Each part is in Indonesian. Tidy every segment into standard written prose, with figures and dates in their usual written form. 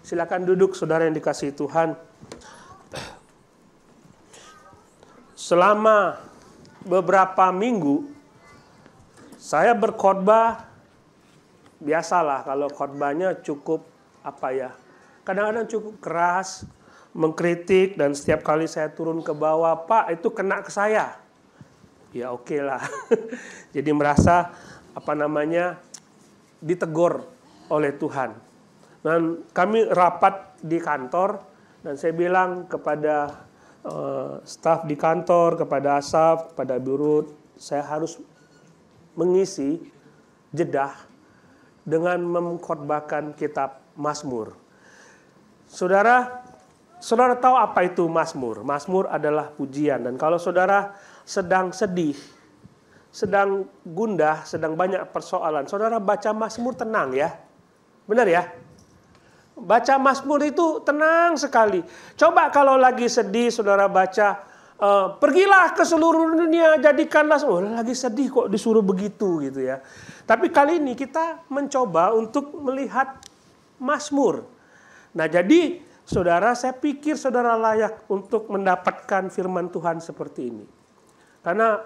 Silakan duduk, saudara yang dikasihi Tuhan. Selama beberapa minggu saya berkhotbah, biasalah kalau khotbahnya cukup kadang-kadang cukup keras, mengkritik, dan setiap kali saya turun ke bawah, Pak, itu kena ke saya. Ya oke lah. Jadi merasa ditegur oleh Tuhan. Dan kami rapat di kantor, dan saya bilang kepada staf di kantor, kepada Asaf, kepada Birut, saya harus mengisi jedah dengan mengkhotbahkan kitab Mazmur. Saudara tahu apa itu Mazmur? Mazmur adalah pujian. Dan kalau saudara sedang sedih, sedang gundah, sedang banyak persoalan, saudara baca Mazmur tenang ya. Benar ya? Baca Mazmur itu tenang sekali. Coba kalau lagi sedih, saudara baca, pergilah ke seluruh dunia, jadikanlah, lagi sedih kok disuruh begitu gitu ya. Tapi kali ini kita mencoba untuk melihat Mazmur. Nah jadi saudara, saya pikir saudara layak untuk mendapatkan firman Tuhan seperti ini. Karena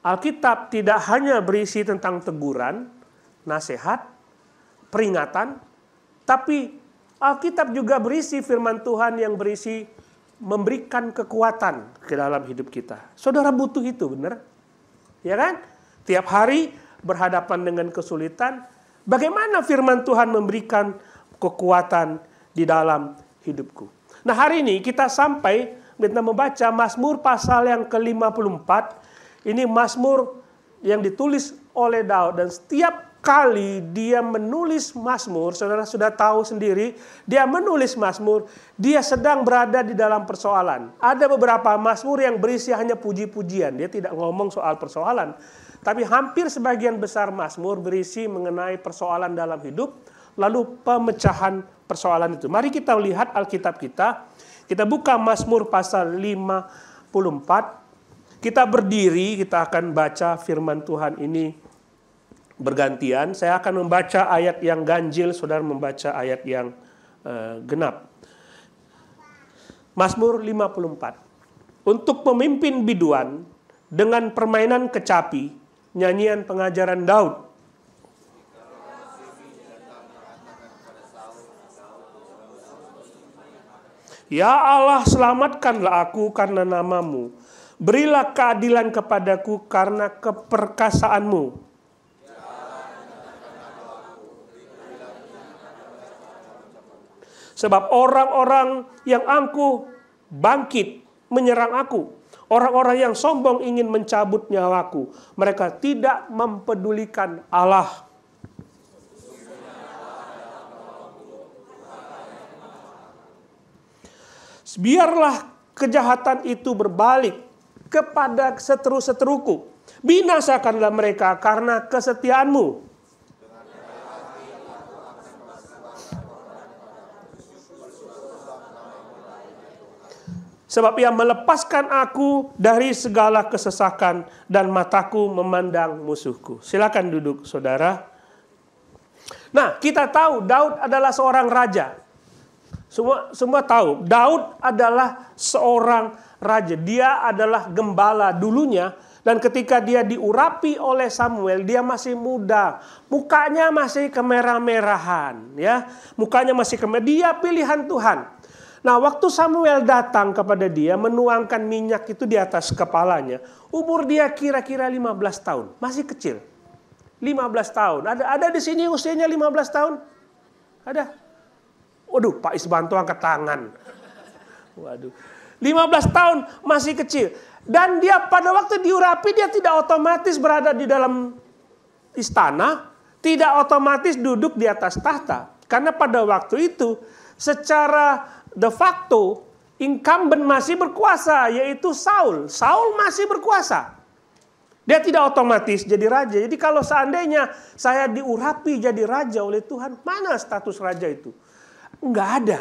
Alkitab tidak hanya berisi tentang teguran, nasihat, peringatan, tapi Alkitab juga berisi firman Tuhan yang berisi memberikan kekuatan ke dalam hidup kita. Saudara butuh itu, benar? Ya kan? Tiap hari berhadapan dengan kesulitan, bagaimana firman Tuhan memberikan kekuatan di dalam hidupku. Nah hari ini kita sampai membaca Mazmur pasal yang ke-54. Ini Mazmur yang ditulis oleh Daud, dan setiap kali dia menulis Mazmur, saudara sudah tahu sendiri, dia menulis Mazmur, dia sedang berada di dalam persoalan. Ada beberapa Mazmur yang berisi hanya puji-pujian, dia tidak ngomong soal persoalan. Tapi hampir sebagian besar Mazmur berisi mengenai persoalan dalam hidup, lalu pemecahan persoalan itu. Mari kita lihat Alkitab kita. Kita buka Mazmur pasal 54. Kita berdiri, kita akan baca firman Tuhan ini bergantian. Saya akan membaca ayat yang ganjil, saudara membaca ayat yang genap. Mazmur 54. Untuk pemimpin biduan dengan permainan kecapi, nyanyian pengajaran Daud. Ya Allah, selamatkanlah aku karena namamu. Berilah keadilan kepadaku karena keperkasaanmu. Sebab orang-orang yang angkuh bangkit menyerang aku. Orang-orang yang sombong ingin mencabut nyawaku. Mereka tidak mempedulikan Allah. Biarlah kejahatan itu berbalik kepada seteru-seteruku. Binasakanlah mereka karena kesetiaanmu. Sebab ia melepaskan aku dari segala kesesakan dan mataku memandang musuhku. Silakan duduk, saudara. Nah, kita tahu Daud adalah seorang raja. Semua tahu, Daud adalah seorang raja. Dia adalah gembala dulunya, dan ketika dia diurapi oleh Samuel, dia masih muda. Mukanya masih kemerah-merahan, ya. Mukanya masih dia pilihan Tuhan. Nah, waktu Samuel datang kepada dia, menuangkan minyak itu di atas kepalanya, umur dia kira-kira 15 tahun, masih kecil. 15 tahun. Ada di sini usianya 15 tahun? Ada? Waduh, Pak Isbanto angkat tangan. Waduh. 15 tahun masih kecil. Dan dia pada waktu diurapi, dia tidak otomatis berada di dalam istana, tidak otomatis duduk di atas tahta. Karena pada waktu itu, secara de facto, incumbent masih berkuasa, yaitu Saul. Saul masih berkuasa. Dia tidak otomatis jadi raja. Jadi kalau seandainya saya diurapi jadi raja oleh Tuhan, mana status raja itu? Enggak ada.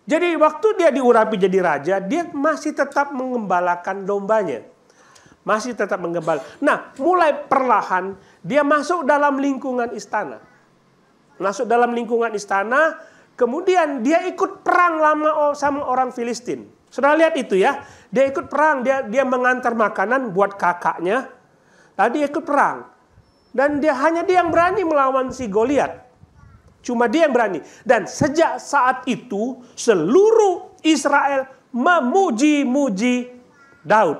Jadi waktu dia diurapi jadi raja, dia masih tetap mengembalakan dombanya. Masih tetap menggembala. Nah, mulai perlahan dia masuk dalam lingkungan istana. Masuk dalam lingkungan istana, Kemudian dia ikut perang lama sama orang Filistin. Saudara lihat itu ya. Dia ikut perang, dia mengantar makanan buat kakaknya. Lalu dia ikut perang. Dan hanya dia yang berani melawan si Goliat. Cuma dia yang berani. Dan sejak saat itu seluruh Israel memuji-muji Daud.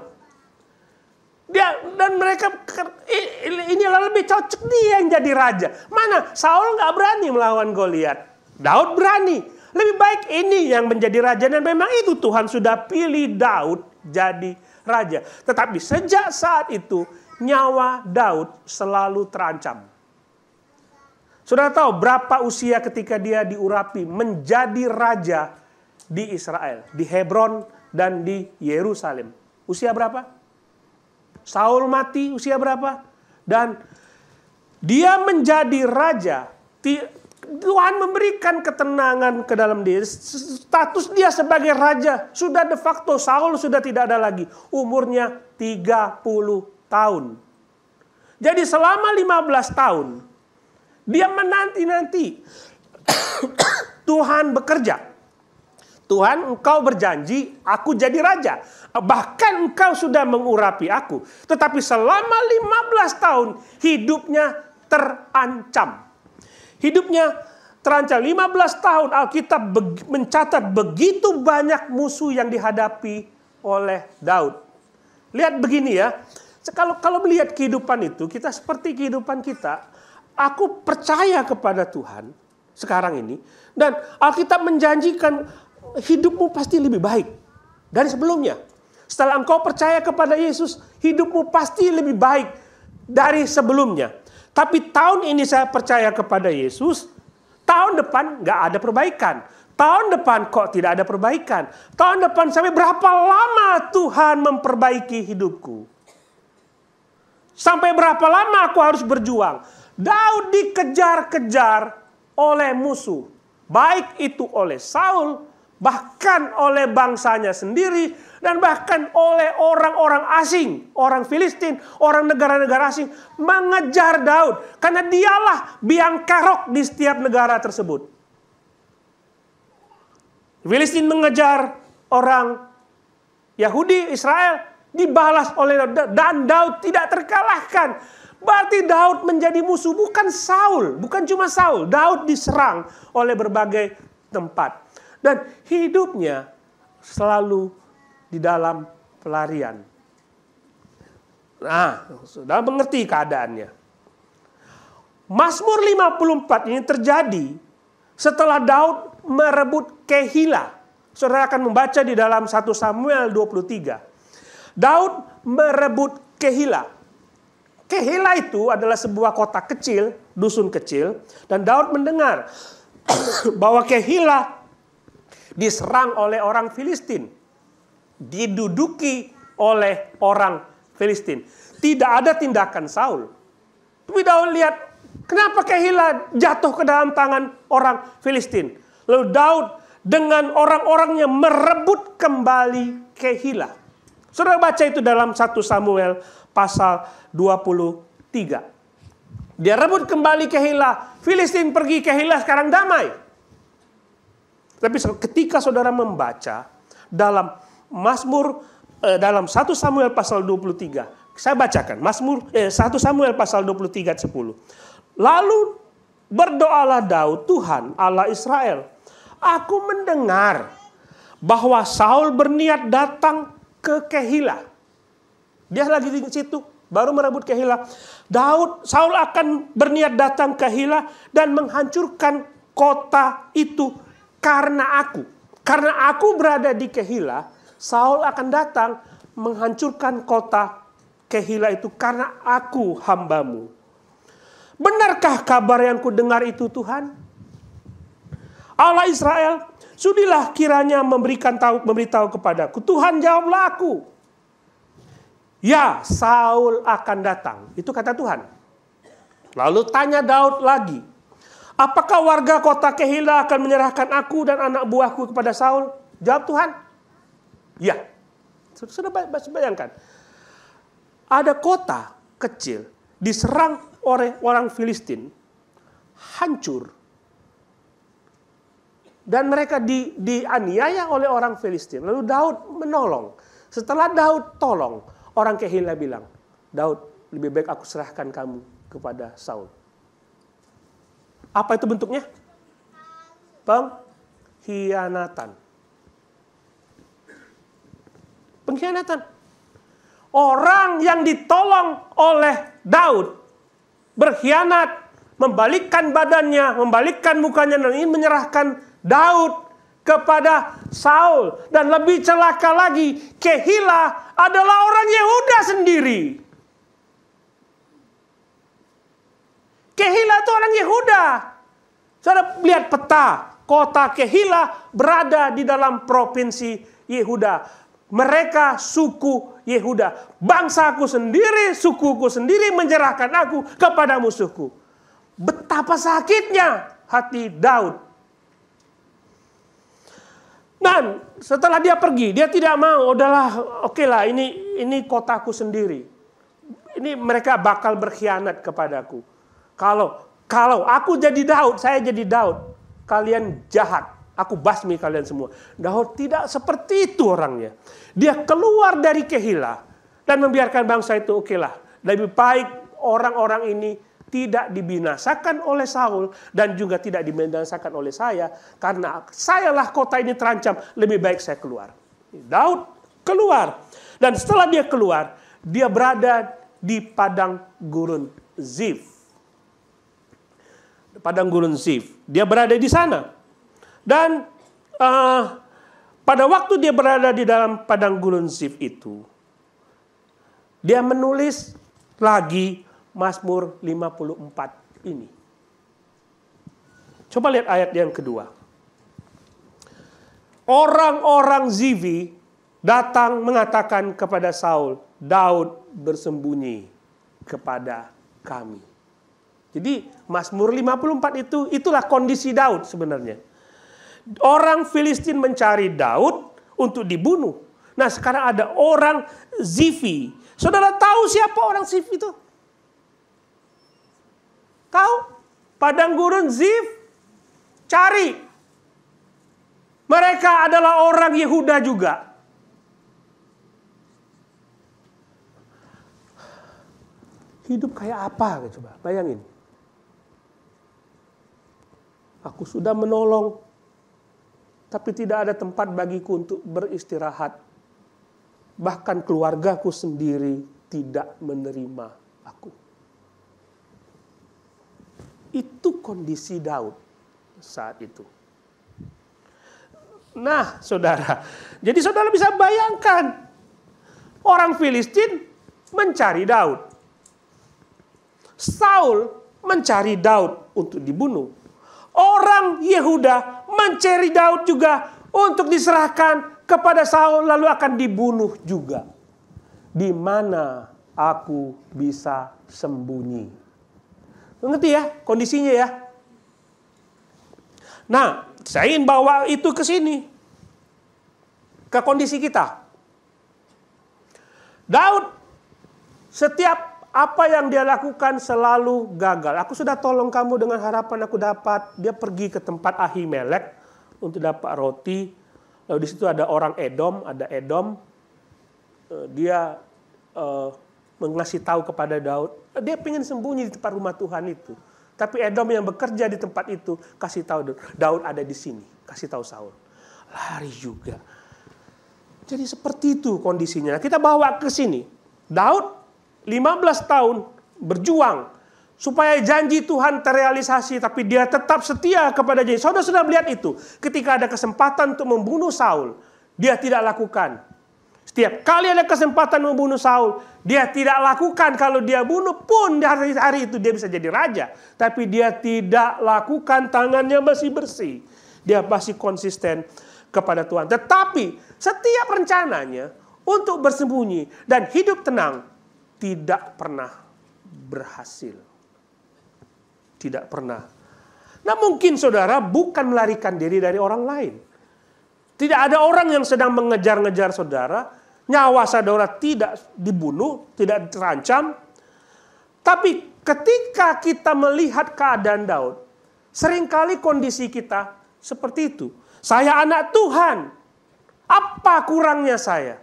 Dan mereka inilah lebih cocok dia yang jadi raja. Mana Saul nggak berani melawan Goliat. Daud berani. Lebih baik ini yang menjadi raja. Dan memang itu Tuhan sudah pilih Daud jadi raja. Tetapi sejak saat itu nyawa Daud selalu terancam. Saudara tahu berapa usia ketika dia diurapi menjadi raja di Israel, di Hebron dan di Yerusalem. Usia berapa? Saul mati usia berapa? Dan dia menjadi raja. Tuhan memberikan ketenangan ke dalam dia. Status dia sebagai raja sudah de facto. Saul sudah tidak ada lagi. Umurnya 30 tahun. Jadi selama 15 tahun dia menanti-nanti Tuhan bekerja. Tuhan, engkau berjanji aku jadi raja. Bahkan engkau sudah mengurapi aku. Tetapi selama 15 tahun hidupnya terancam. Hidupnya terancam. 15 tahun Alkitab mencatat begitu banyak musuh yang dihadapi oleh Daud. Lihat begini ya. Kalau melihat kehidupan itu, kita seperti kehidupan kita. Aku percaya kepada Tuhan sekarang ini. Dan Alkitab menjanjikan hidupmu pasti lebih baik dari sebelumnya. Setelah engkau percaya kepada Yesus, hidupmu pasti lebih baik dari sebelumnya. Tapi tahun ini saya percaya kepada Yesus, tahun depan nggak ada perbaikan. Tahun depan kok tidak ada perbaikan. Tahun depan sampai berapa lama Tuhan memperbaiki hidupku? Sampai berapa lama aku harus berjuang? Daud dikejar-kejar oleh musuh. Baik itu oleh Saul, bahkan oleh bangsanya sendiri, dan bahkan oleh orang-orang asing, orang Filistin, orang negara-negara asing, mengejar Daud. Karena dialah biang kerok di setiap negara tersebut. Filistin mengejar orang Yahudi, Israel, dibalas oleh Daud, dan Daud tidak terkalahkan. Berarti Daud menjadi musuh, bukan Saul, bukan cuma Saul. Daud diserang oleh berbagai tempat. Dan hidupnya selalu di dalam pelarian. Nah, sudah mengerti keadaannya. Mazmur 54 ini terjadi setelah Daud merebut Kehila. Saudara akan membaca di dalam 1 Samuel 23. Daud merebut Kehila. Kehila itu adalah sebuah kota kecil, dusun kecil. Dan Daud mendengar bahwa Kehila diserang oleh orang Filistin. Diduduki oleh orang Filistin. Tidak ada tindakan Saul. Tapi Daud lihat, kenapa Kehila jatuh ke dalam tangan orang Filistin. Lalu Daud dengan orang-orangnya merebut kembali Kehila. Saudara baca itu dalam 1 Samuel pasal 23. Dia rebut kembali Kehila. Filistin pergi, Kehila sekarang damai. Tapi ketika saudara membaca dalam Mazmur, dalam 1 Samuel pasal 23. Saya bacakan. 1 Samuel pasal 23 ayat 10. Lalu berdoalah Daud, Tuhan Allah Israel, aku mendengar bahwa Saul berniat datang ke Kehila. Dia lagi di situ, baru merebut Kehila. Saul akan berniat datang ke Kehila dan menghancurkan kota itu karena aku. Karena aku berada di Kehila, Saul akan datang menghancurkan kota Kehila itu karena aku hambamu. Benarkah kabar yang kudengar itu Tuhan? Allah Israel, sudilah kiranya memberitahu kepadaku. Tuhan jawablah aku. Ya, Saul akan datang. Itu kata Tuhan. Lalu tanya Daud lagi. Apakah warga kota Kehila akan menyerahkan aku dan anak buahku kepada Saul? Jawab Tuhan. Ya. Sudah bayangkan. Ada kota kecil diserang oleh orang Filistin. Hancur. Dan mereka dianiaya oleh orang Filistin. Lalu Daud menolong. Setelah Daud tolong, orang Kehila bilang, Daud, lebih baik aku serahkan kamu kepada Saul. Apa itu bentuknya? Pengkhianatan. Pengkhianatan. Orang yang ditolong oleh Daud berkhianat, membalikkan badannya, membalikkan mukanya, dan ingin menyerahkan Daud kepada Saul. Dan lebih celaka lagi, Kehila adalah orang Yehuda sendiri. Kehila itu orang Yehuda. Saudara lihat peta, kota Kehila berada di dalam provinsi Yehuda. Mereka suku Yehuda. Bangsaku sendiri, sukuku sendiri menyerahkan aku kepada musuhku. Betapa sakitnya hati Daud. Dan setelah dia pergi, dia tidak mau, udahlah, okelah, ini kotaku sendiri. Ini mereka bakal berkhianat kepadaku. Kalau aku jadi Daud, saya jadi Daud, kalian jahat. Aku basmi kalian semua. Daud tidak seperti itu orangnya. Dia keluar dari Kehila dan membiarkan bangsa itu, okelah. Lebih baik orang-orang ini tidak dibinasakan oleh Saul dan juga tidak dibinasakan oleh saya. Karena sayalah kota ini terancam, lebih baik saya keluar. Daud keluar. Dan setelah dia keluar, dia berada di padang gurun Zif. Padang gurun Zif. Dia berada di sana. Dan pada waktu dia berada di dalam padang gurun Zif itu, dia menulis lagi Mazmur 54 ini. Coba lihat ayat yang kedua. Orang-orang Zifi datang mengatakan kepada Saul, Daud bersembunyi kepada kami. Jadi Mazmur 54 itulah kondisi Daud sebenarnya. Orang Filistin mencari Daud untuk dibunuh. Nah sekarang ada orang Zifi. Saudara tahu siapa orang Zifi itu? Tahu? Padang gurun Zif. Cari. Mereka adalah orang Yehuda juga. Hidup kayak apa? Coba bayangin. Aku sudah menolong, tapi tidak ada tempat bagiku untuk beristirahat. Bahkan keluargaku sendiri tidak menerima aku. Itu kondisi Daud saat itu. Nah, saudara. Jadi saudara bisa bayangkan. Orang Filistin mencari Daud. Saul mencari Daud untuk dibunuh. Orang Yehuda mencari Daud juga untuk diserahkan kepada Saul lalu akan dibunuh juga. Di mana aku bisa sembunyi? Ngerti ya kondisinya ya? Nah, saya ingin bawa itu ke sini. Ke kondisi kita. Daud setiap apa yang dia lakukan selalu gagal. Aku sudah tolong kamu dengan harapan aku dapat. Dia pergi ke tempat Ahimelek untuk dapat roti. Lalu di situ ada orang Edom, Dia mengasih tahu kepada Daud. Dia ingin sembunyi di tempat rumah Tuhan itu. Tapi Edom yang bekerja di tempat itu kasih tahu Daud ada di sini. Kasih tahu Saul. Lari juga. Jadi seperti itu kondisinya. Kita bawa ke sini. Daud 15 tahun berjuang supaya janji Tuhan terrealisasi, tapi dia tetap setia kepada janji. Saudara sudah melihat itu. Ketika ada kesempatan untuk membunuh Saul, dia tidak lakukan. Setiap kali ada kesempatan membunuh Saul, dia tidak lakukan. Kalau dia bunuh pun di hari itu dia bisa jadi raja. Tapi dia tidak lakukan, tangannya masih bersih. Dia masih konsisten kepada Tuhan. Tetapi setiap rencananya untuk bersembunyi dan hidup tenang, tidak pernah berhasil. Tidak pernah. Nah mungkin saudara bukan melarikan diri dari orang lain. Tidak ada orang yang sedang mengejar-ngejar saudara. Nyawa saudara tidak dibunuh, tidak terancam. Tapi ketika kita melihat keadaan Daud, seringkali kondisi kita seperti itu. Saya anak Tuhan. Apa kurangnya saya?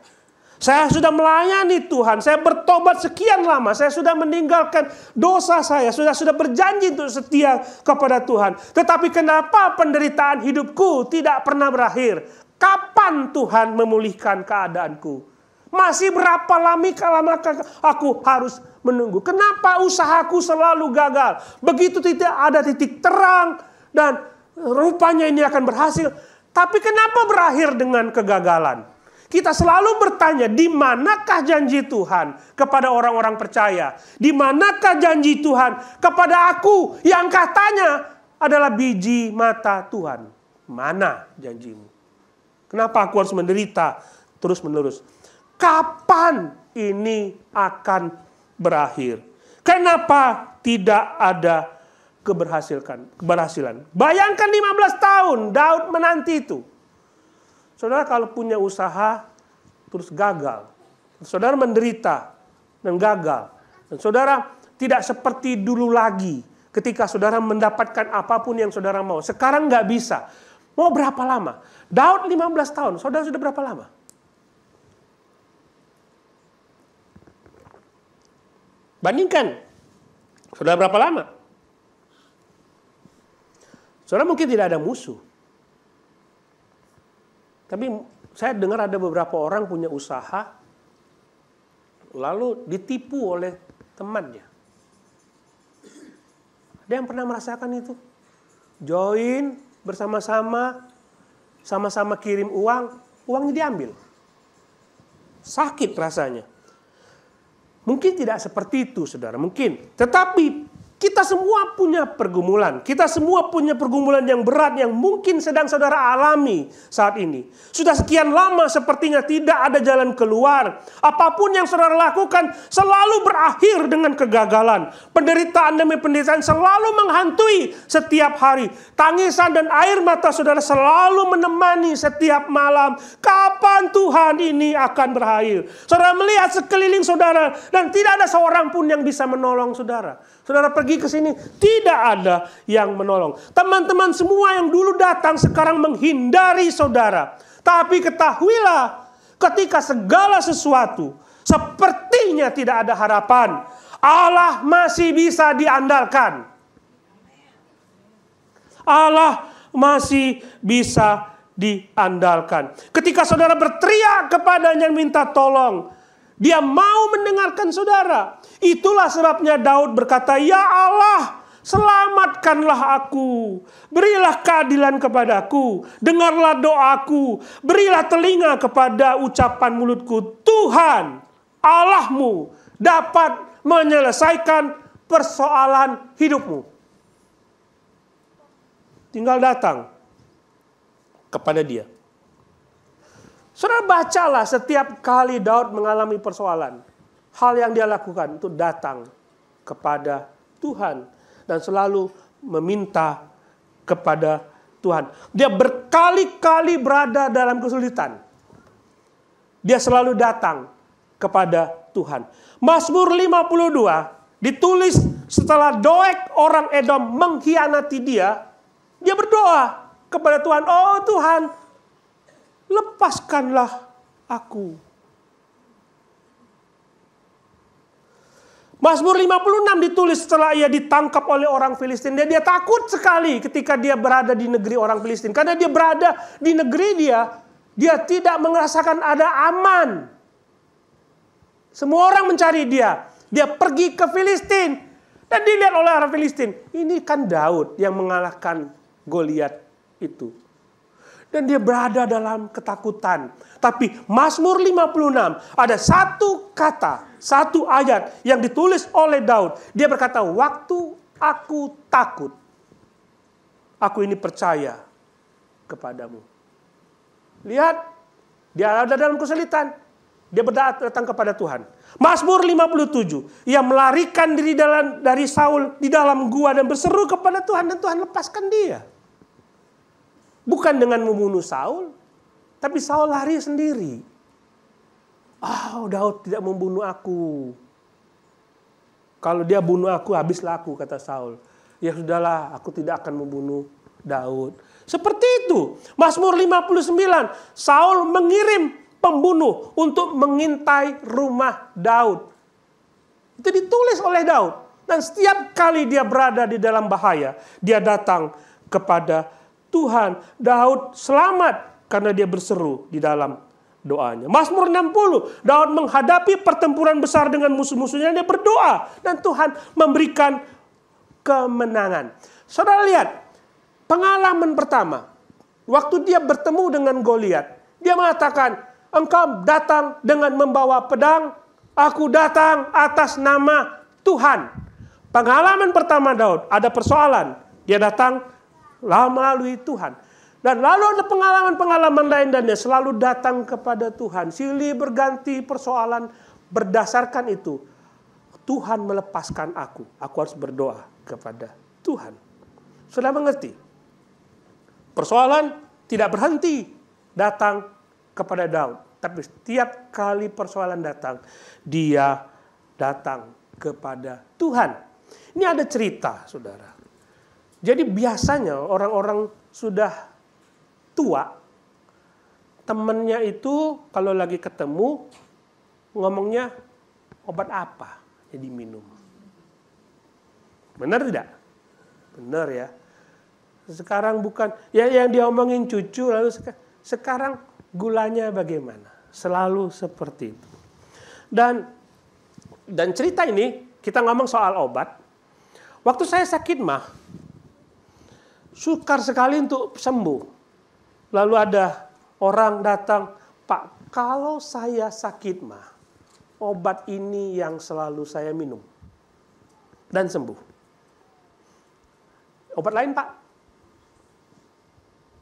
Saya sudah melayani Tuhan. Saya bertobat sekian lama. Saya sudah meninggalkan dosa saya. Sudah berjanji untuk setia kepada Tuhan. Tetapi kenapa penderitaan hidupku tidak pernah berakhir? Kapan Tuhan memulihkan keadaanku? Masih berapa lama aku harus menunggu? Kenapa usahaku selalu gagal? Begitu tidak ada titik terang dan rupanya ini akan berhasil. Tapi kenapa berakhir dengan kegagalan? Kita selalu bertanya, di manakah janji Tuhan kepada orang-orang percaya? Di manakah janji Tuhan kepada aku yang katanya adalah biji mata Tuhan? Mana janjimu? Kenapa aku harus menderita terus-menerus? Kapan ini akan berakhir? Kenapa tidak ada keberhasilan? Bayangkan 15 tahun Daud menanti itu. Saudara kalau punya usaha terus gagal, saudara menderita dan gagal, dan saudara tidak seperti dulu lagi ketika saudara mendapatkan apapun yang saudara mau. Sekarang nggak bisa. Mau berapa lama? Daud 15 tahun, saudara sudah berapa lama? Bandingkan, saudara berapa lama? Saudara mungkin tidak ada musuh. Tapi saya dengar ada beberapa orang punya usaha, lalu ditipu oleh temannya. Ada yang pernah merasakan itu? Join bersama-sama, sama-sama kirim uang, uangnya diambil. Sakit rasanya. Mungkin tidak seperti itu, saudara. Mungkin. Tetapi kita semua punya pergumulan. Kita semua punya pergumulan yang berat yang mungkin sedang saudara alami saat ini. Sudah sekian lama sepertinya tidak ada jalan keluar. Apapun yang saudara lakukan selalu berakhir dengan kegagalan. Penderitaan demi penderitaan selalu menghantui setiap hari. Tangisan dan air mata saudara selalu menemani setiap malam. Kapan Tuhan ini akan berakhir? Saudara melihat sekeliling saudara dan tidak ada seorang pun yang bisa menolong saudara. Saudara pergi ke sini, tidak ada yang menolong. Teman-teman semua yang dulu datang sekarang menghindari saudara. Tapi ketahuilah, ketika segala sesuatu sepertinya tidak ada harapan, Allah masih bisa diandalkan. Allah masih bisa diandalkan. Ketika saudara berteriak kepadanya minta tolong, dia mau mendengarkan saudara. Itulah sebabnya Daud berkata, "Ya Allah, selamatkanlah aku. Berilah keadilan kepadaku. Dengarlah doaku. Berilah telinga kepada ucapan mulutku. Tuhan, Allahmu dapat menyelesaikan persoalan hidupmu." Tinggal datang kepada dia. Saudara bacalah setiap kali Daud mengalami persoalan. Hal yang dia lakukan itu datang kepada Tuhan. Dan selalu meminta kepada Tuhan. Dia berkali-kali berada dalam kesulitan. Dia selalu datang kepada Tuhan. Mazmur 52 ditulis setelah Doeg orang Edom mengkhianati dia. Dia berdoa kepada Tuhan. "Oh Tuhan, lepaskanlah aku." Mazmur 56 ditulis setelah ia ditangkap oleh orang Filistin. Dia takut sekali ketika dia berada di negeri orang Filistin. Karena dia berada di negeri dia tidak merasakan ada aman. Semua orang mencari dia. Dia pergi ke Filistin. Dan dilihat oleh orang Filistin. Ini kan Daud yang mengalahkan Goliat itu. Dan dia berada dalam ketakutan. Tapi Mazmur 56 ada satu kata, satu ayat yang ditulis oleh Daud. Dia berkata, "Waktu aku takut, aku ini percaya kepadamu." Lihat, dia ada dalam kesulitan. Dia datang kepada Tuhan. Mazmur 57, ia melarikan diri dari Saul di dalam gua dan berseru kepada Tuhan, dan Tuhan lepaskan dia. Bukan dengan membunuh Saul, tapi Saul lari sendiri. Daud tidak membunuh aku. Kalau dia bunuh aku, habislah aku, kata Saul. Ya sudahlah, aku tidak akan membunuh Daud. Seperti itu. Mazmur 59, Saul mengirim pembunuh untuk mengintai rumah Daud. Itu ditulis oleh Daud. Dan setiap kali dia berada di dalam bahaya, dia datang kepada Tuhan. Daud selamat karena dia berseru di dalam doanya. Mazmur 60, Daud menghadapi pertempuran besar dengan musuh-musuhnya, dia berdoa dan Tuhan memberikan kemenangan. Saudara lihat, pengalaman pertama, waktu dia bertemu dengan Goliat, dia mengatakan, engkau datang dengan membawa pedang, aku datang atas nama Tuhan. Pengalaman pertama Daud, ada persoalan, dia datang melalui Tuhan. Dan lalu ada pengalaman-pengalaman lain dan dia selalu datang kepada Tuhan. Silih berganti persoalan berdasarkan itu. Tuhan melepaskan aku harus berdoa kepada Tuhan. Sudah mengerti? Persoalan tidak berhenti datang kepada Daud. Tapi setiap kali persoalan datang, dia datang kepada Tuhan. Ini ada cerita, saudara. Jadi biasanya orang-orang sudah tua, temennya itu kalau lagi ketemu, ngomongnya obat apa yang diminum. Benar tidak? Benar ya. Sekarang bukan, ya yang dia omongin cucu, lalu sekarang gulanya bagaimana? Selalu seperti itu. Dan cerita ini, kita ngomong soal obat. Waktu saya sakit mah, sukar sekali untuk sembuh. Lalu ada orang datang, Pak, kalau saya sakit mah, obat ini yang selalu saya minum. Dan sembuh. Obat lain, Pak?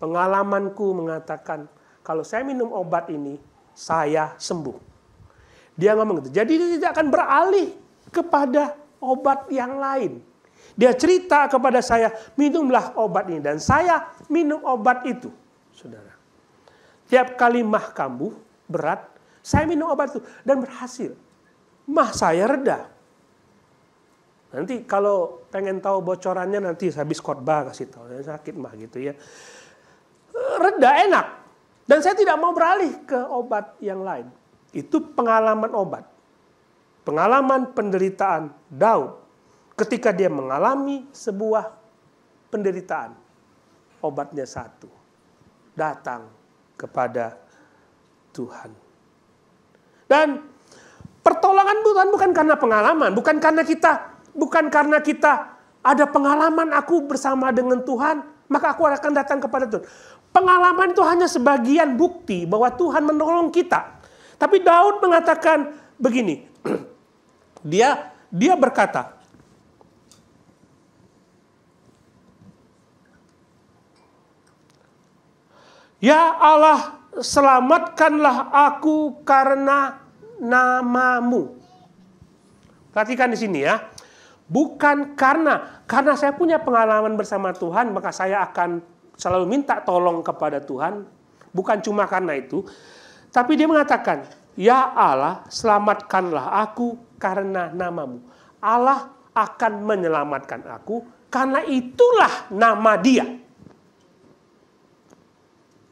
Pengalamanku mengatakan, kalau saya minum obat ini, saya sembuh. Dia ngomong gitu. Jadi dia tidak akan beralih kepada obat yang lain. Dia cerita kepada saya, minumlah obat ini. Dan saya minum obat itu. Saudara, tiap kali mah kambuh berat, saya minum obat itu dan berhasil. Mah saya reda. Nanti kalau pengen tahu bocorannya nanti habis khotbah kasih tahu. Sakit mah gitu ya. Reda, enak. Dan saya tidak mau beralih ke obat yang lain. Itu pengalaman obat. Pengalaman penderitaan Daud ketika dia mengalami sebuah penderitaan. Obatnya satu. Datang kepada Tuhan. Dan pertolongan Tuhan bukan karena pengalaman, bukan karena kita ada pengalaman aku bersama dengan Tuhan, maka aku akan datang kepada Tuhan. Pengalaman itu hanya sebagian bukti bahwa Tuhan menolong kita. Tapi Daud mengatakan begini. Dia berkata, ya Allah, selamatkanlah aku karena namamu. Perhatikan di sini ya. Bukan karena saya punya pengalaman bersama Tuhan, maka saya akan selalu minta tolong kepada Tuhan. Bukan cuma karena itu. Tapi dia mengatakan, ya Allah, selamatkanlah aku karena namamu. Allah akan menyelamatkan aku karena itulah nama dia.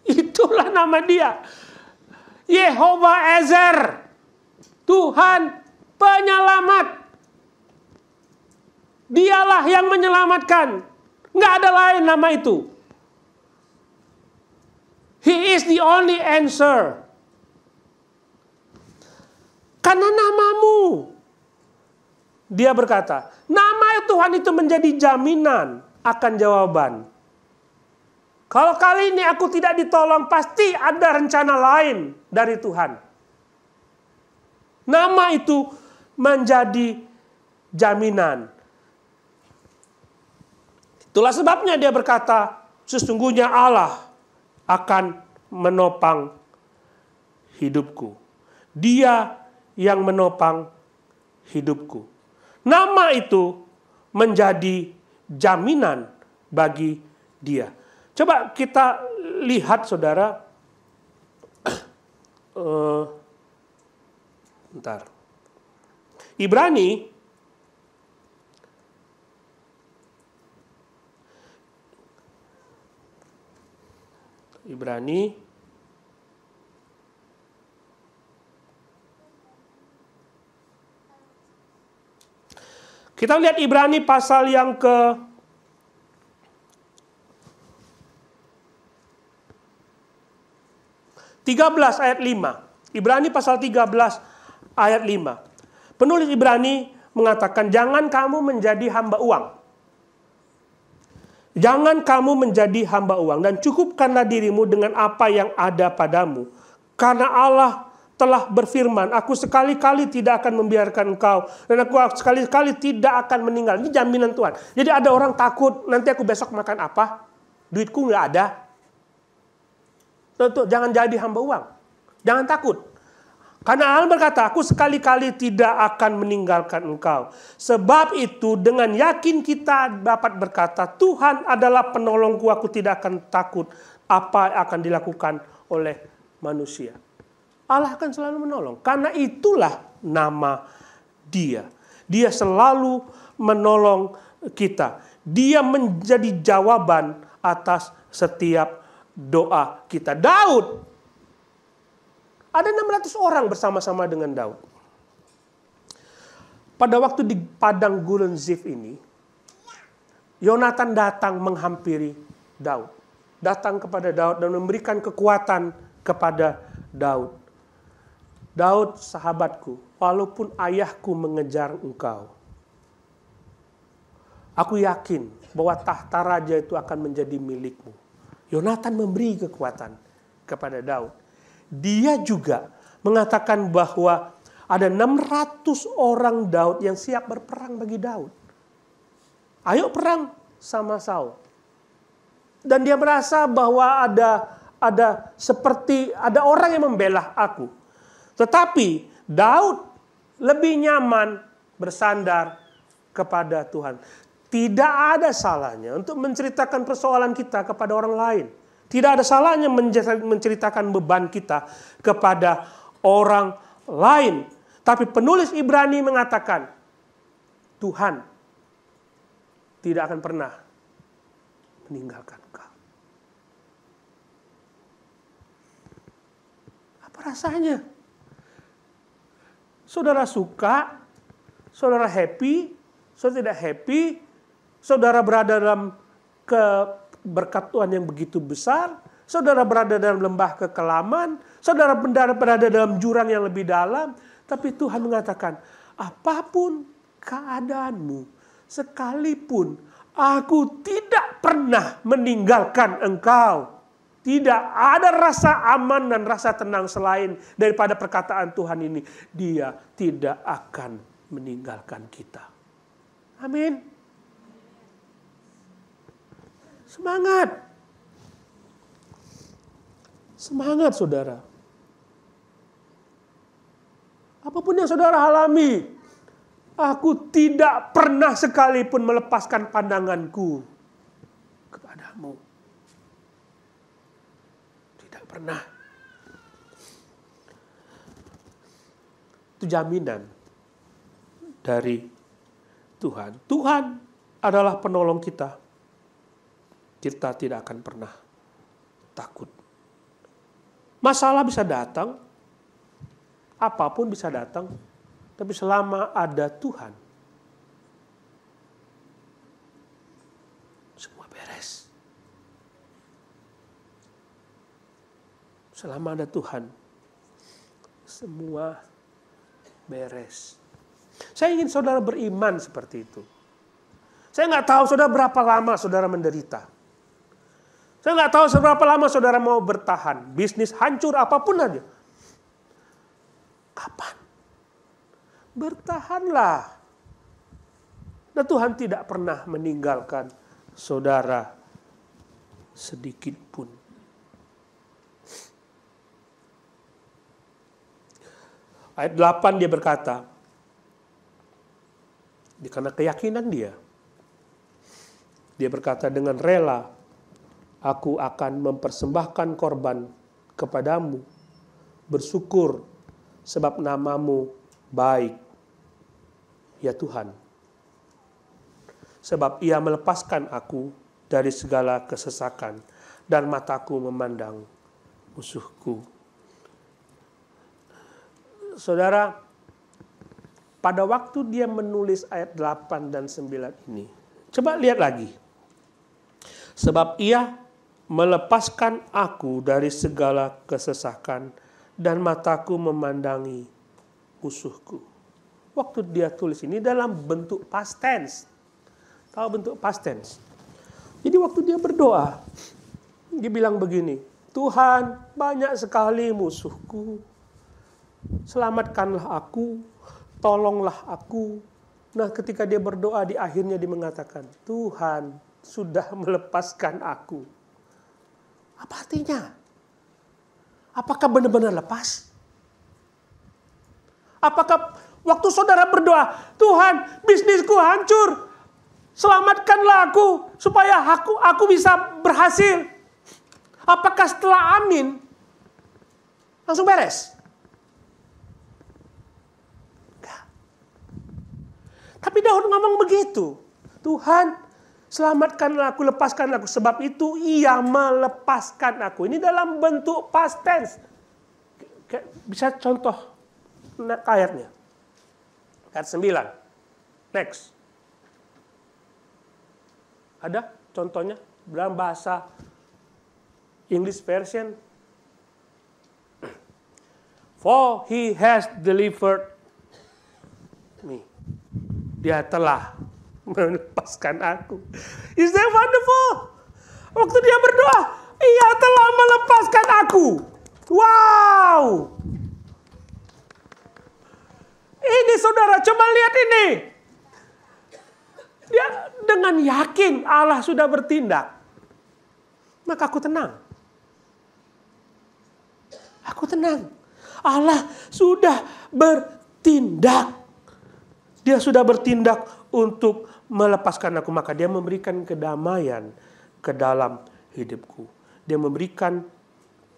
Itulah nama dia. Yehova Ezer. Tuhan penyelamat. Dialah yang menyelamatkan. Nggak ada lain nama itu. He is the only answer. Karena namamu. Dia berkata, nama Tuhan itu menjadi jaminan akan jawaban. Kalau kali ini aku tidak ditolong, pasti ada rencana lain dari Tuhan. Nama itu menjadi jaminan. Itulah sebabnya dia berkata, sesungguhnya Allah akan menopang hidupku. Dia yang menopang hidupku. Nama itu menjadi jaminan bagi dia. Coba kita lihat, saudara. Bentar. Ibrani Ibrani kita lihat Ibrani pasal yang ke 13 ayat 5. Ibrani pasal 13 ayat 5. Penulis Ibrani mengatakan, jangan kamu menjadi hamba uang. Jangan kamu menjadi hamba uang dan cukupkanlah dirimu dengan apa yang ada padamu. Karena Allah telah berfirman, aku sekali-kali tidak akan membiarkan engkau dan aku sekali-kali tidak akan meninggal. Ini jaminan Tuhan. Jadi ada orang takut, nanti aku besok makan apa? Duitku nggak ada. Tentu, jangan jadi hamba uang. Jangan takut. Karena Allah berkata, aku sekali-kali tidak akan meninggalkan engkau. Sebab itu dengan yakin kita dapat berkata, Tuhan adalah penolongku, aku tidak akan takut apa yang akan dilakukan oleh manusia. Allah akan selalu menolong. Karena itulah nama Dia. Dia selalu menolong kita. Dia menjadi jawaban atas setiap doa kita. Daud, ada 600 orang bersama-sama dengan Daud. Pada waktu di padang gurun Zif ini, Yonatan datang menghampiri Daud. Datang kepada Daud dan memberikan kekuatan kepada Daud. Daud, sahabatku, walaupun ayahku mengejar engkau, aku yakin bahwa tahta raja itu akan menjadi milikmu. Yonatan memberi kekuatan kepada Daud. Dia juga mengatakan bahwa ada 600 orang Daud yang siap berperang bagi Daud. Ayo perang sama Saul. Dan dia merasa bahwa ada orang yang membela aku. Tetapi Daud lebih nyaman bersandar kepada Tuhan. Tidak ada salahnya untuk menceritakan persoalan kita kepada orang lain. Tidak ada salahnya menceritakan beban kita kepada orang lain. Tapi penulis Ibrani mengatakan, Tuhan tidak akan pernah meninggalkan engkau. Apa rasanya? Saudara suka, saudara happy, saudara tidak happy, saudara berada dalam berkat Tuhan yang begitu besar, saudara berada dalam lembah kekelaman, saudara berada dalam jurang yang lebih dalam, tapi Tuhan mengatakan, apapun keadaanmu, sekalipun aku tidak pernah meninggalkan engkau. Tidak ada rasa aman dan rasa tenang selain daripada perkataan Tuhan ini. Dia tidak akan meninggalkan kita. Amin. Semangat. Semangat saudara. Apapun yang saudara alami, aku tidak pernah sekalipun melepaskan pandanganku kepadamu. Tidak pernah. Itu jaminan dari Tuhan. Tuhan adalah penolong kita. Kita tidak akan pernah takut. Masalah bisa datang, apapun bisa datang, tapi selama ada Tuhan, semua beres. Selama ada Tuhan, semua beres. Saya ingin saudara beriman seperti itu. Saya nggak tahu saudara berapa lama saudara menderita. Saya nggak tahu seberapa lama saudara mau bertahan. Bisnis hancur, apapun aja. Kapan? Bertahanlah. Dan Tuhan tidak pernah meninggalkan saudara sedikit pun. Ayat 8 dia berkata, karena keyakinan dia berkata dengan rela, aku akan mempersembahkan korban kepadamu, bersyukur sebab namamu baik, ya Tuhan. Sebab ia melepaskan aku dari segala kesesakan dan mataku memandang musuhku. Saudara, pada waktu dia menulis ayat 8 dan 9 ini, coba lihat lagi. Sebab ia melepaskan aku dari segala kesesakan dan mataku memandangi musuhku. Waktu dia tulis ini dalam bentuk past tense. Tahu bentuk past tense? Jadi waktu dia berdoa, dia bilang begini, Tuhan, banyak sekali musuhku. Selamatkanlah aku, tolonglah aku. Nah, ketika dia berdoa di akhirnya dia mengatakan, Tuhan sudah melepaskan aku. Apa artinya? Apakah benar-benar lepas? Apakah waktu saudara berdoa, Tuhan, bisnisku hancur, selamatkanlah aku supaya aku bisa berhasil. Apakah setelah amin langsung beres? Enggak. Tapi Daud ngomong begitu. Tuhan, selamatkanlah aku, lepaskanlah aku. Sebab itu ia melepaskan aku. Ini dalam bentuk past tense. Bisa contoh ayatnya. Ayat 9. Next. Ada contohnya dalam bahasa English version. For he has delivered me. Dia telah melepaskan aku. Is that wonderful? Waktu dia berdoa, ia telah melepaskan aku. Wow. Ini saudara, coba lihat ini. Dia dengan yakin Allah sudah bertindak. Maka aku tenang. Aku tenang. Allah sudah bertindak. Dia sudah bertindak untuk melepaskan aku. Maka dia memberikan kedamaian ke dalam hidupku. Dia memberikan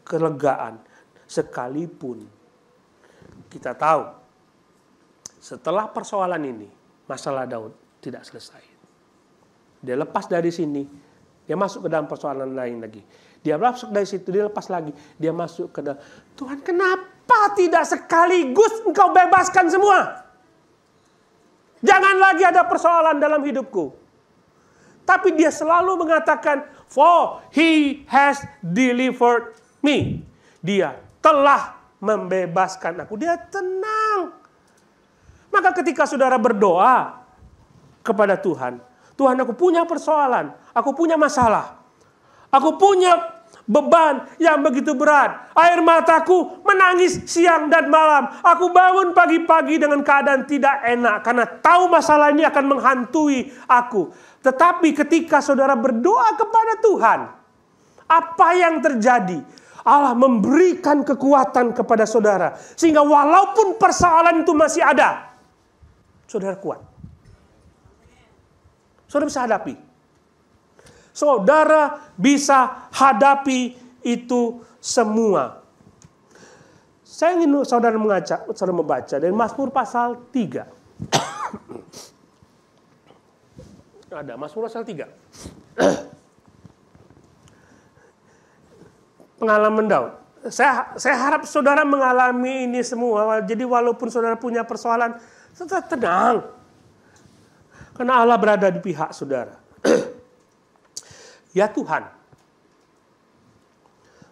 kelegaan. Sekalipun kita tahu setelah persoalan ini, masalah Daud tidak selesai. Dia lepas dari sini, dia masuk ke dalam persoalan lain lagi. Dia masuk dari situ, dia lepas lagi. Dia masuk ke dalam, Tuhan, kenapa tidak sekaligus engkau bebaskan semua? Jangan lagi ada persoalan dalam hidupku. Tapi dia selalu mengatakan, for he has delivered me. Dia telah membebaskan aku. Dia tenang. Maka ketika saudara berdoa kepada Tuhan, Tuhan, aku punya persoalan, aku punya masalah, aku punya beban yang begitu berat. Air mataku menangis siang dan malam. Aku bangun pagi-pagi dengan keadaan tidak enak karena tahu masalah ini akan menghantui aku. Tetapi ketika saudara berdoa kepada Tuhan, apa yang terjadi? Allah memberikan kekuatan kepada saudara. Sehingga walaupun persoalan itu masih ada, saudara kuat. Saudara bisa hadapi. Saudara bisa hadapi itu semua. Saya ingin saudara membaca dari Mazmur pasal 3. Ada Mazmur pasal 3. Pengalaman Daud. Saya harap saudara mengalami ini semua. Jadi walaupun saudara punya persoalan, saudara tenang. Karena Allah berada di pihak saudara. Ya Tuhan,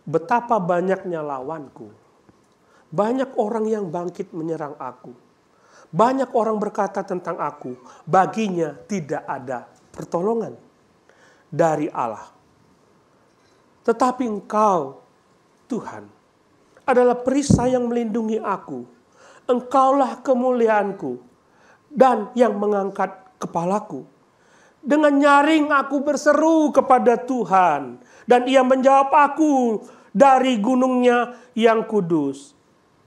betapa banyaknya lawanku. Banyak orang yang bangkit menyerang aku. Banyak orang berkata tentang aku, baginya tidak ada pertolongan dari Allah. Tetapi Engkau, Tuhan, adalah perisai yang melindungi aku. Engkaulah kemuliaanku dan yang mengangkat kepalaku. Dengan nyaring aku berseru kepada Tuhan, dan Ia menjawab aku dari gunungnya yang kudus.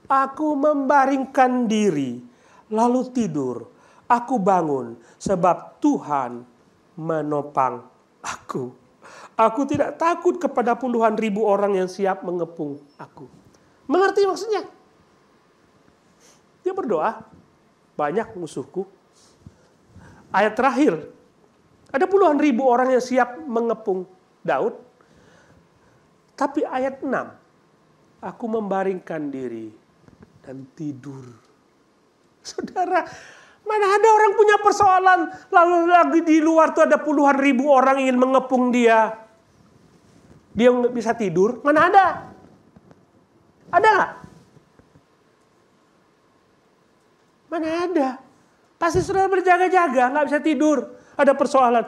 Aku membaringkan diri, lalu tidur. Aku bangun, sebab Tuhan menopang aku. Aku tidak takut kepada puluhan ribu orang yang siap mengepung aku. Mengerti maksudnya? Dia berdoa, banyak musuhku. Ayat terakhir, ada puluhan ribu orang yang siap mengepung Daud. Tapi ayat 6, aku membaringkan diri dan tidur. Saudara, mana ada orang punya persoalan, lalu lagi di luar tuh ada puluhan ribu orang ingin mengepung dia. Dia nggak bisa tidur, mana ada? Ada nggak? Mana ada? Pasti saudara berjaga-jaga, nggak bisa tidur. Ada persoalan.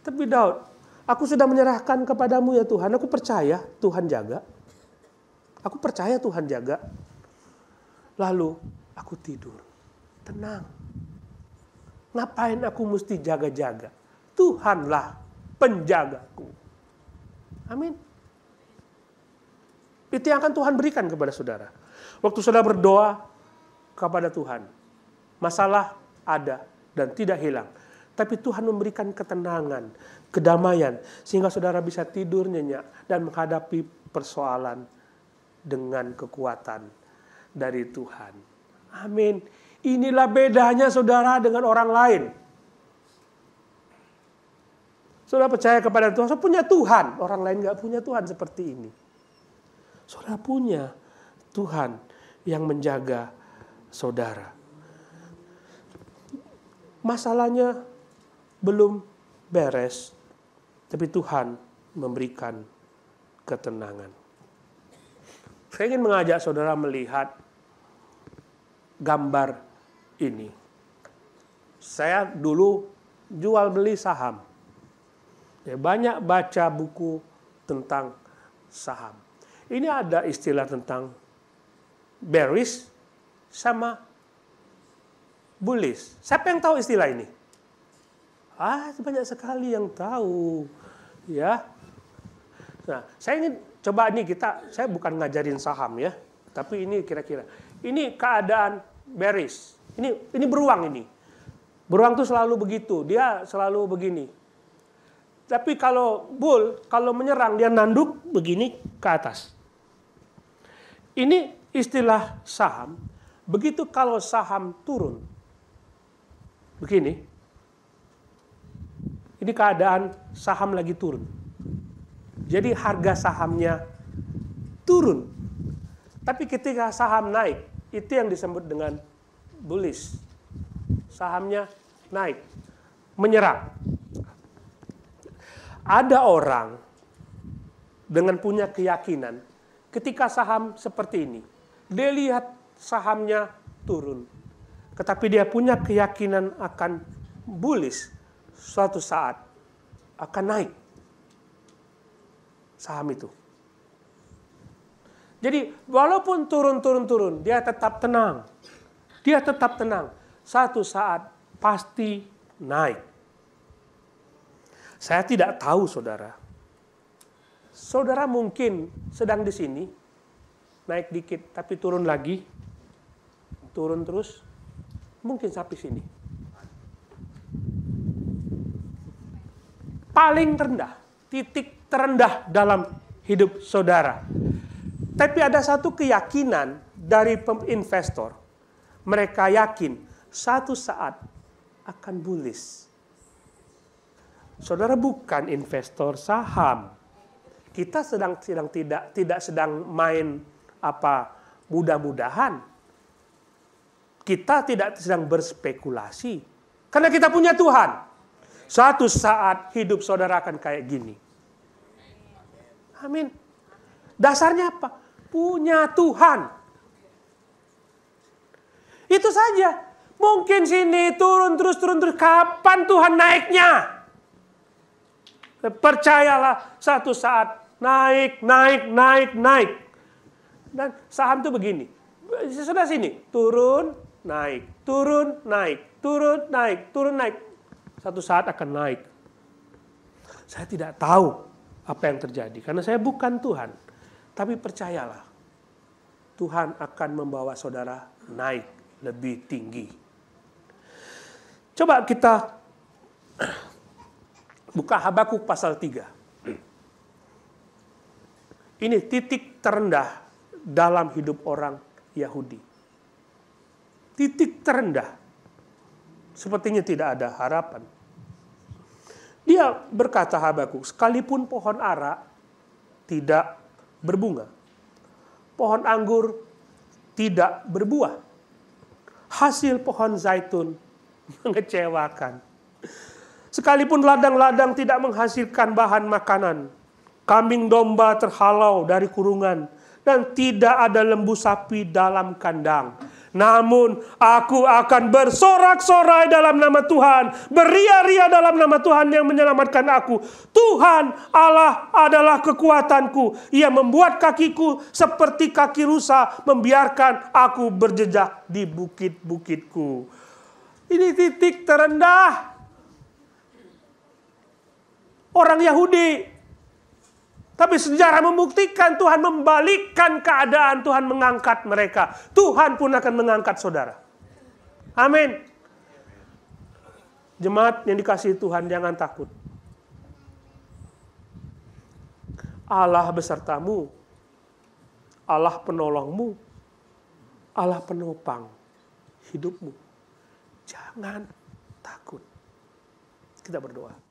Tapi Daud, aku sudah menyerahkan kepadamu ya Tuhan. Aku percaya Tuhan jaga. Aku percaya Tuhan jaga. Lalu aku tidur. Tenang. Ngapain aku mesti jaga-jaga? Tuhanlah penjagaku. Amin. Itu yang akan Tuhan berikan kepada saudara. Waktu saudara berdoa kepada Tuhan. Masalah ada dan tidak hilang. Tapi Tuhan memberikan ketenangan, kedamaian, sehingga saudara bisa tidur nyenyak dan menghadapi persoalan dengan kekuatan dari Tuhan. Amin. Inilah bedanya saudara dengan orang lain. Saudara percaya kepada Tuhan, saudara punya Tuhan. Orang lain gak punya Tuhan seperti ini. Saudara punya Tuhan yang menjaga saudara. Masalahnya belum beres, tapi Tuhan memberikan ketenangan. Saya ingin mengajak saudara melihat gambar ini. Saya dulu jual beli saham. Banyak baca buku tentang saham. Ini ada istilah tentang bearish sama bullish. Siapa yang tahu istilah ini? Banyak sekali yang tahu, ya. Nah, saya ingin coba ini saya bukan ngajarin saham ya, tapi ini kira-kira. Ini keadaan bearish. Ini beruang ini. Beruang tuh selalu begitu, dia selalu begini. Tapi kalau bull, kalau menyerang dia nanduk begini ke atas. Ini istilah saham. Begitu kalau saham turun. Begini. Ini keadaan saham lagi turun. Jadi harga sahamnya turun. Tapi ketika saham naik, itu yang disebut dengan bullish. Sahamnya naik, menyerang. Ada orang dengan punya keyakinan, ketika saham seperti ini, dia lihat sahamnya turun. Tetapi dia punya keyakinan akan bullish, suatu saat akan naik saham itu. Jadi walaupun turun, dia tetap tenang. Dia tetap tenang. Suatu saat pasti naik. Saya tidak tahu saudara. Saudara mungkin sedang di sini, naik dikit tapi turun lagi. Turun terus, mungkin sampai sini. Paling rendah, titik terendah dalam hidup saudara. Tapi ada satu keyakinan dari investor. Mereka yakin satu saat akan bullish. Saudara bukan investor saham. Kita tidak sedang main mudah-mudahan. Kita tidak sedang berspekulasi. Karena kita punya Tuhan. Suatu saat hidup saudara akan kayak gini. Amin. Dasarnya apa? Punya Tuhan. Itu saja. Mungkin sini turun terus. Kapan Tuhan naiknya? Percayalah satu saat naik. Dan saham itu begini. Sudah sini. Turun, naik. Satu saat akan naik. Saya tidak tahu apa yang terjadi. Karena saya bukan Tuhan. Tapi percayalah. Tuhan akan membawa saudara naik lebih tinggi. Coba kita buka Habakuk pasal 3. Ini titik terendah dalam hidup orang Yahudi. Titik terendah. Sepertinya tidak ada harapan. Dia berkata Habakuk, sekalipun pohon ara tidak berbunga. Pohon anggur tidak berbuah. Hasil pohon zaitun mengecewakan. Sekalipun ladang-ladang tidak menghasilkan bahan makanan, kambing domba terhalau dari kurungan, dan tidak ada lembu sapi dalam kandang. Namun aku akan bersorak-sorai dalam nama Tuhan, beria-ria dalam nama Tuhan yang menyelamatkan aku. Tuhan Allah adalah kekuatanku. Ia membuat kakiku seperti kaki rusa, membiarkan aku berjejak di bukit-bukitku. Ini titik terendah orang Yahudi. Tapi sejarah membuktikan Tuhan membalikkan keadaan, Tuhan mengangkat mereka. Tuhan pun akan mengangkat saudara. Amin. Jemaat yang dikasihi Tuhan, jangan takut. Allah besertamu. Allah penolongmu. Allah penopang hidupmu. Jangan takut. Kita berdoa.